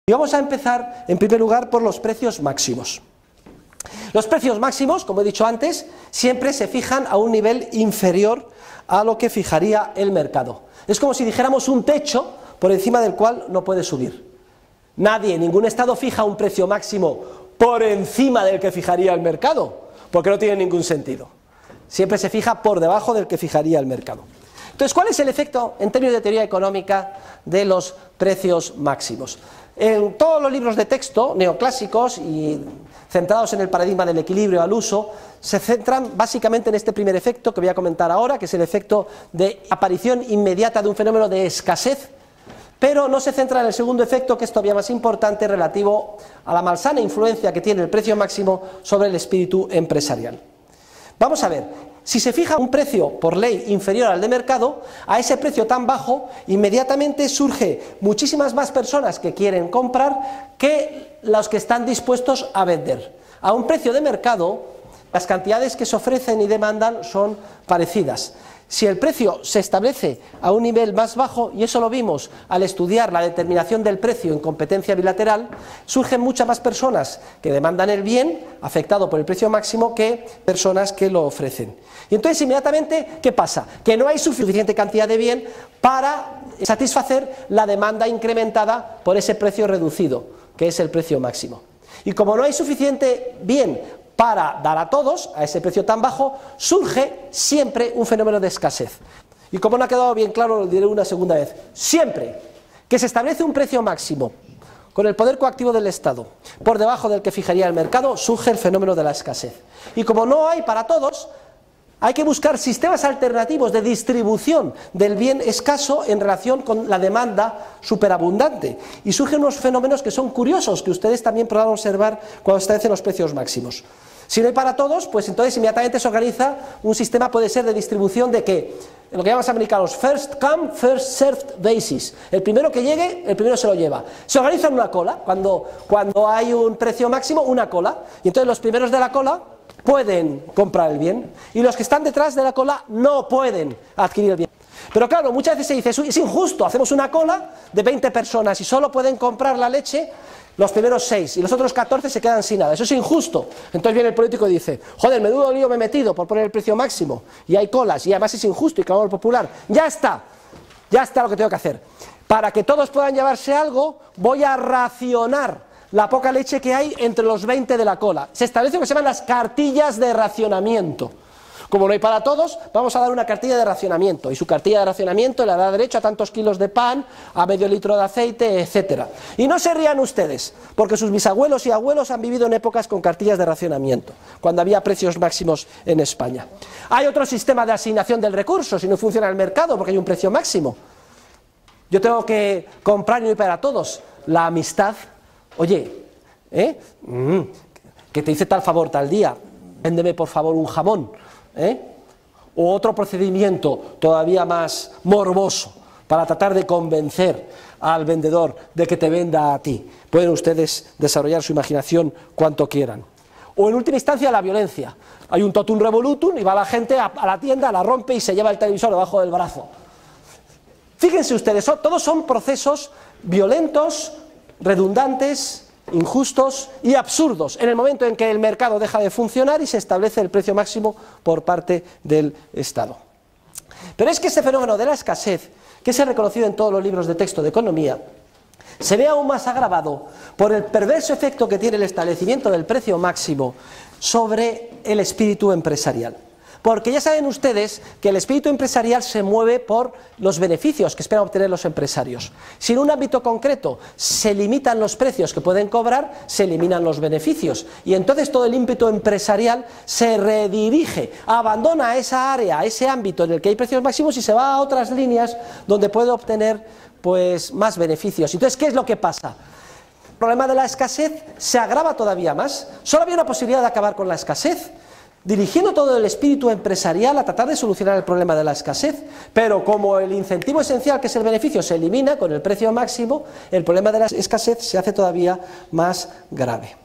Y vamos a empezar, en primer lugar, por los precios máximos. Los precios máximos, como he dicho antes, siempre se fijan a un nivel inferior a lo que fijaría el mercado. Es como si dijéramos un techo por encima del cual no puede subir. Nadie, ningún estado fija un precio máximo por encima del que fijaría el mercado, porque no tiene ningún sentido. Siempre se fija por debajo del que fijaría el mercado. Entonces, ¿cuál es el efecto, en términos de teoría económica, de los precios máximos? En todos los libros de texto neoclásicos y centrados en el paradigma del equilibrio al uso, se centran básicamente en este primer efecto que voy a comentar ahora, que es el efecto de aparición inmediata de un fenómeno de escasez, pero no se centra en el segundo efecto, que es todavía más importante, relativo a la malsana influencia que tiene el precio máximo sobre el espíritu empresarial. Vamos a ver, si se fija un precio por ley inferior al de mercado, a ese precio tan bajo, inmediatamente surge muchísimas más personas que quieren comprar que los que están dispuestos a vender. A un precio de mercado, las cantidades que se ofrecen y demandan son parecidas. Si el precio se establece a un nivel más bajo, y eso lo vimos al estudiar la determinación del precio en competencia bilateral, surgen muchas más personas que demandan el bien afectado por el precio máximo que personas que lo ofrecen. Y entonces inmediatamente, ¿qué pasa? Que no hay suficiente cantidad de bien para satisfacer la demanda incrementada por ese precio reducido, que es el precio máximo. Y como no hay suficiente bien para dar a todos, a ese precio tan bajo, surge siempre un fenómeno de escasez. Y como no ha quedado bien claro, lo diré una segunda vez. Siempre que se establece un precio máximo con el poder coactivo del Estado por debajo del que fijaría el mercado, surge el fenómeno de la escasez. Y como no hay para todos, hay que buscar sistemas alternativos de distribución del bien escaso en relación con la demanda superabundante. Y surgen unos fenómenos que son curiosos, que ustedes también podrán observar cuando se establecen los precios máximos. Si no hay para todos, pues entonces inmediatamente se organiza un sistema, puede ser de distribución de que, lo que llaman los americanos, first come, first served basis. El primero que llegue, el primero se lo lleva. Se organiza en una cola, cuando hay un precio máximo, una cola. Y entonces los primeros de la cola pueden comprar el bien, y los que están detrás de la cola no pueden adquirir el bien. Pero claro, muchas veces se dice, es injusto, hacemos una cola de 20 personas y solo pueden comprar la leche los primeros 6 y los otros 14 se quedan sin nada, eso es injusto. Entonces viene el político y dice, joder, menudo lío me he metido por poner el precio máximo, y hay colas, y además es injusto y clamor popular. Ya está lo que tengo que hacer. Para que todos puedan llevarse algo, voy a racionar la poca leche que hay entre los 20 de la cola. Se establece lo que se llaman las cartillas de racionamiento. Como no hay para todos, vamos a dar una cartilla de racionamiento, y su cartilla de racionamiento le da derecho a tantos kilos de pan, a medio litro de aceite, etc. Y no se rían ustedes, porque sus bisabuelos y abuelos han vivido en épocas con cartillas de racionamiento, cuando había precios máximos en España. Hay otro sistema de asignación del recurso, si no funciona el mercado, porque hay un precio máximo. Yo tengo que comprar y no hay para todos. La amistad, oye, que te hice tal favor tal día, véndeme por favor un jamón. O otro procedimiento todavía más morboso para tratar de convencer al vendedor de que te venda a ti. Pueden ustedes desarrollar su imaginación cuanto quieran. O en última instancia la violencia. Hay un totum revolutum y va la gente a la tienda, la rompe y se lleva el televisor debajo del brazo. Fíjense ustedes, todos son procesos violentos, redundantes, injustos y absurdos en el momento en que el mercado deja de funcionar y se establece el precio máximo por parte del Estado. Pero es que este fenómeno de la escasez, que es reconocido en todos los libros de texto de economía, se ve aún más agravado por el perverso efecto que tiene el establecimiento del precio máximo sobre el espíritu empresarial. Porque ya saben ustedes que el espíritu empresarial se mueve por los beneficios que esperan obtener los empresarios. Si en un ámbito concreto se limitan los precios que pueden cobrar, se eliminan los beneficios. Y entonces todo el ímpetu empresarial se redirige, abandona esa área, ese ámbito en el que hay precios máximos y se va a otras líneas donde puede obtener pues más beneficios. Entonces, ¿qué es lo que pasa? El problema de la escasez se agrava todavía más. Solo había una posibilidad de acabar con la escasez, dirigiendo todo el espíritu empresarial a tratar de solucionar el problema de la escasez, pero como el incentivo esencial, que es el beneficio, se elimina con el precio máximo, el problema de la escasez se hace todavía más grave.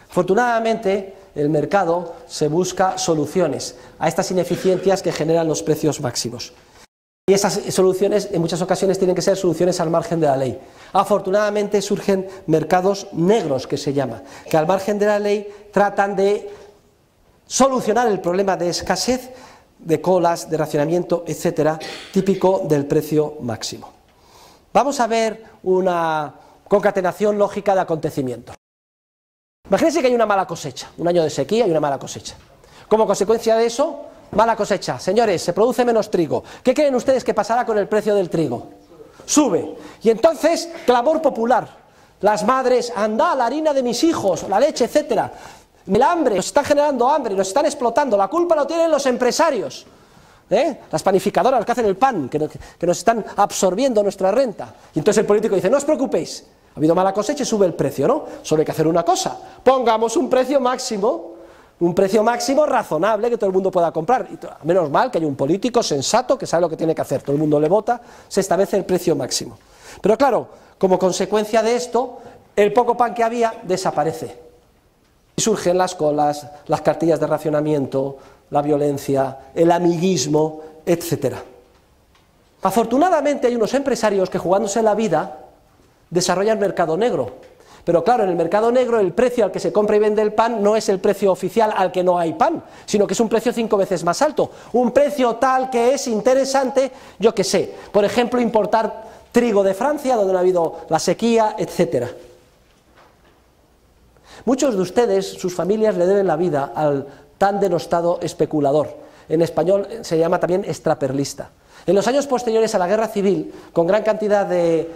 Afortunadamente, el mercado se busca soluciones a estas ineficiencias que generan los precios máximos. Y esas soluciones en muchas ocasiones tienen que ser soluciones al margen de la ley. Afortunadamente surgen mercados negros, que se llama, que al margen de la ley tratan de solucionar el problema de escasez, de colas, de racionamiento, etcétera, típico del precio máximo. Vamos a ver una concatenación lógica de acontecimientos. Imagínense que hay una mala cosecha, un año de sequía y una mala cosecha. Como consecuencia de eso, mala cosecha. Señores, se produce menos trigo. ¿Qué creen ustedes que pasará con el precio del trigo? Sube. Y entonces, clamor popular. Las madres, anda, la harina de mis hijos, la leche, etcétera. El hambre, nos están generando hambre, nos están explotando. La culpa lo tienen los empresarios. Las panificadoras que hacen el pan, que nos están absorbiendo nuestra renta. Y entonces el político dice, no os preocupéis, ha habido mala cosecha y sube el precio, ¿no? Solo hay que hacer una cosa, pongamos un precio máximo razonable que todo el mundo pueda comprar. Y menos mal que hay un político sensato que sabe lo que tiene que hacer, todo el mundo le vota, se establece el precio máximo. Pero claro, como consecuencia de esto, el poco pan que había desaparece. Y surgen las colas, las cartillas de racionamiento, la violencia, el amiguismo, etc. Afortunadamente hay unos empresarios que, jugándose la vida, desarrollan mercado negro. Pero claro, en el mercado negro el precio al que se compra y vende el pan no es el precio oficial al que no hay pan, sino que es un precio 5 veces más alto. Un precio tal que es interesante, yo qué sé, por ejemplo, importar trigo de Francia, donde no ha habido la sequía, etc. Muchos de ustedes, sus familias, le deben la vida al tan denostado especulador. En español se llama también extraperlista. En los años posteriores a la guerra civil, con gran cantidad de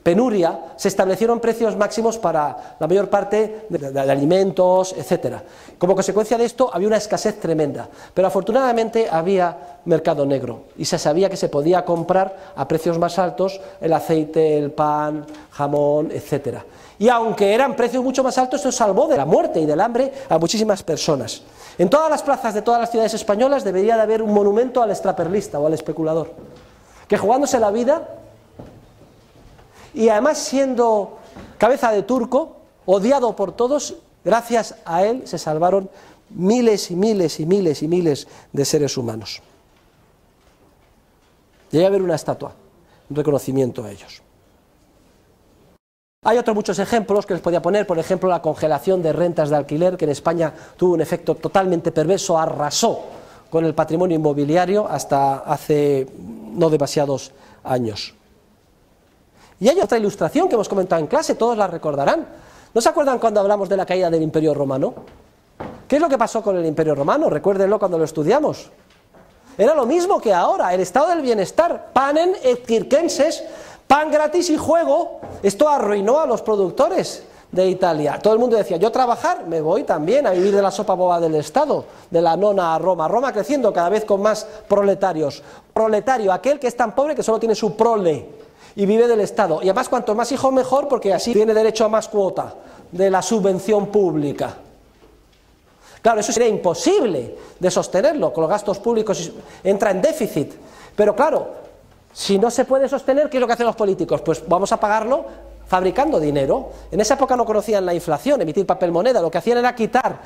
penuria, se establecieron precios máximos para la mayor parte de alimentos, etc. Como consecuencia de esto había una escasez tremenda, pero afortunadamente había mercado negro y se sabía que se podía comprar a precios más altos el aceite, el pan, jamón, etc. Y aunque eran precios mucho más altos, eso salvó de la muerte y del hambre a muchísimas personas. En todas las plazas de todas las ciudades españolas debería de haber un monumento al extraperlista o al especulador, que jugándose la vida y además siendo cabeza de turco, odiado por todos, gracias a él se salvaron miles y miles y miles y miles de seres humanos. Debería haber una estatua, un reconocimiento a ellos. Hay otros muchos ejemplos que les podía poner, por ejemplo la congelación de rentas de alquiler, que en España tuvo un efecto totalmente perverso, arrasó con el patrimonio inmobiliario hasta hace no demasiados años. Y hay otra ilustración que hemos comentado en clase, todos la recordarán. ¿No se acuerdan cuando hablamos de la caída del Imperio Romano? ¿Qué es lo que pasó con el Imperio Romano? Recuérdenlo cuando lo estudiamos. Era lo mismo que ahora, el estado del bienestar, panem et circenses, pan gratis y juego. Esto arruinó a los productores de Italia. Todo el mundo decía, yo trabajar, me voy también a vivir de la sopa boba del Estado, de la nona a Roma. Roma creciendo cada vez con más proletarios. Proletario, aquel que es tan pobre que solo tiene su prole y vive del Estado. Y además cuanto más hijos mejor, porque así tiene derecho a más cuota de la subvención pública. Claro, eso sería imposible de sostenerlo, con los gastos públicos entra en déficit. Pero claro, si no se puede sostener, ¿qué es lo que hacen los políticos? Pues vamos a pagarlo fabricando dinero. En esa época no conocían la inflación, emitir papel moneda, lo que hacían era quitar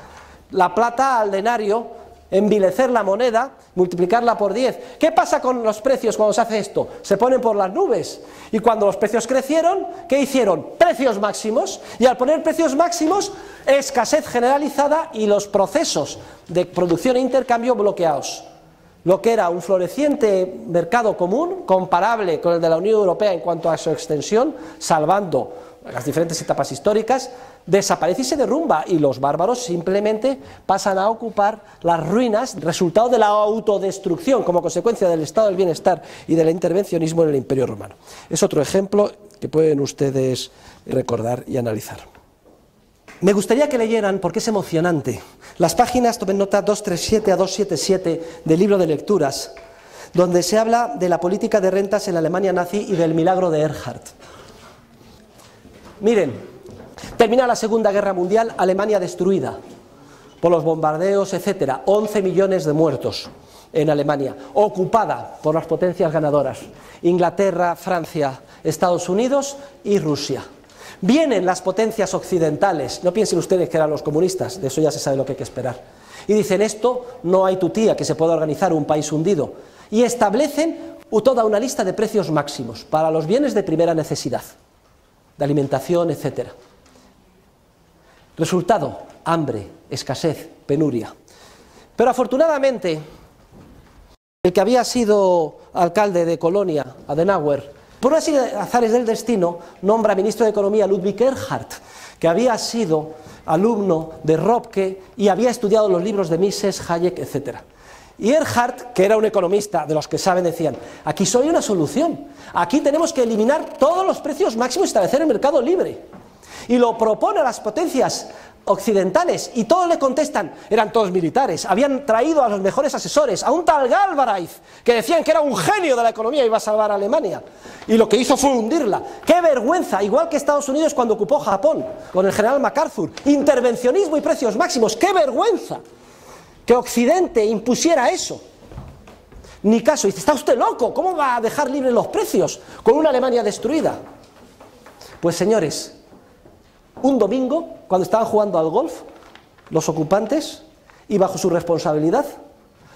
la plata al denario, envilecer la moneda, multiplicarla por 10. ¿Qué pasa con los precios cuando se hace esto? Se ponen por las nubes. Y cuando los precios crecieron, ¿qué hicieron? Precios máximos. Y al poner precios máximos, escasez generalizada y los procesos de producción e intercambio bloqueados. Lo que era un floreciente mercado común, comparable con el de la Unión Europea en cuanto a su extensión, salvando las diferentes etapas históricas, desaparece y se derrumba, y los bárbaros simplemente pasan a ocupar las ruinas, resultado de la autodestrucción como consecuencia del estado del bienestar y del intervencionismo en el Imperio Romano. Es otro ejemplo que pueden ustedes recordar y analizar. Me gustaría que leyeran, porque es emocionante, las páginas, tomen nota, 237 a 277 del libro de lecturas, donde se habla de la política de rentas en la Alemania nazi y del milagro de Erhard. Miren, termina la Segunda Guerra Mundial, Alemania destruida por los bombardeos, etc. 11 millones de muertos en Alemania, ocupada por las potencias ganadoras, Inglaterra, Francia, Estados Unidos y Rusia. Vienen las potencias occidentales, no piensen ustedes que eran los comunistas, de eso ya se sabe lo que hay que esperar, y dicen esto, no hay tutía que se pueda organizar un país hundido, y establecen toda una lista de precios máximos para los bienes de primera necesidad, de alimentación, etc. Resultado: hambre, escasez, penuria. Pero afortunadamente, el que había sido alcalde de Colonia, Adenauer, por una serie de azares del destino, nombra ministro de Economía a Ludwig Erhard, que había sido alumno de Röpke y había estudiado los libros de Mises, Hayek, etc. Y Erhard, que era un economista de los que saben, decían: aquí solo hay una solución, aquí tenemos que eliminar todos los precios máximos y establecer el mercado libre. Y lo propone a las potencias occidentales y todos le contestan. Eran todos militares, habían traído a los mejores asesores, a un tal Galbraith, que decían que era un genio de la economía y iba a salvar a Alemania, y lo que hizo fue hundirla. ¡Qué vergüenza! Igual que Estados Unidos cuando ocupó Japón con el general MacArthur, intervencionismo y precios máximos. ¡Qué vergüenza que Occidente impusiera eso! Ni caso. Dice: está usted loco, ¿cómo va a dejar libres los precios con una Alemania destruida? Pues señores, un domingo, cuando estaban jugando al golf, los ocupantes, y bajo su responsabilidad,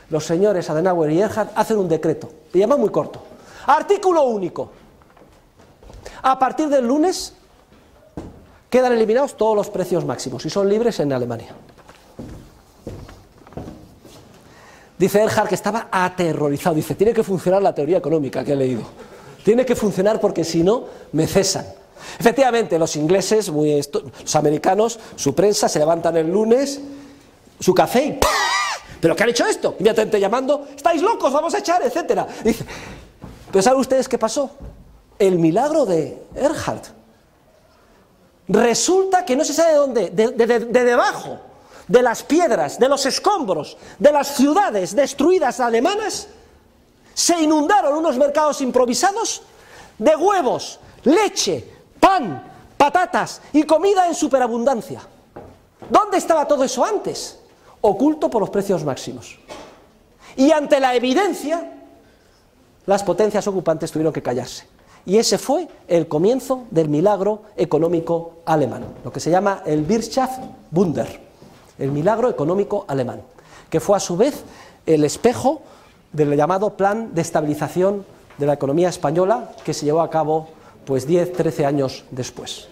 los señores Adenauer y Erhard hacen un decreto, le llaman muy corto: artículo único, a partir del lunes quedan eliminados todos los precios máximos y son libres en Alemania. Dice Erhard que estaba aterrorizado, dice: tiene que funcionar la teoría económica que he leído, tiene que funcionar porque si no me cesan. Efectivamente, los ingleses, los americanos, su prensa, se levantan el lunes, su café y ¡pah! ¿Pero qué han hecho esto? Inmediatamente llamando: estáis locos, vamos a echar, etcétera. Dice, pero ¿saben ustedes qué pasó? El milagro de Erhard. Resulta que no se sabe de dónde, de debajo de las piedras, de los escombros, de las ciudades destruidas alemanas, se inundaron unos mercados improvisados de huevos, leche, pan, patatas y comida en superabundancia. ¿Dónde estaba todo eso antes? Oculto por los precios máximos. Y ante la evidencia, las potencias ocupantes tuvieron que callarse. Y ese fue el comienzo del milagro económico alemán, lo que se llama el Wirtschaftswunder, el milagro económico alemán, que fue a su vez el espejo del llamado plan de estabilización de la economía española, que se llevó a cabo pues 10-13 años después.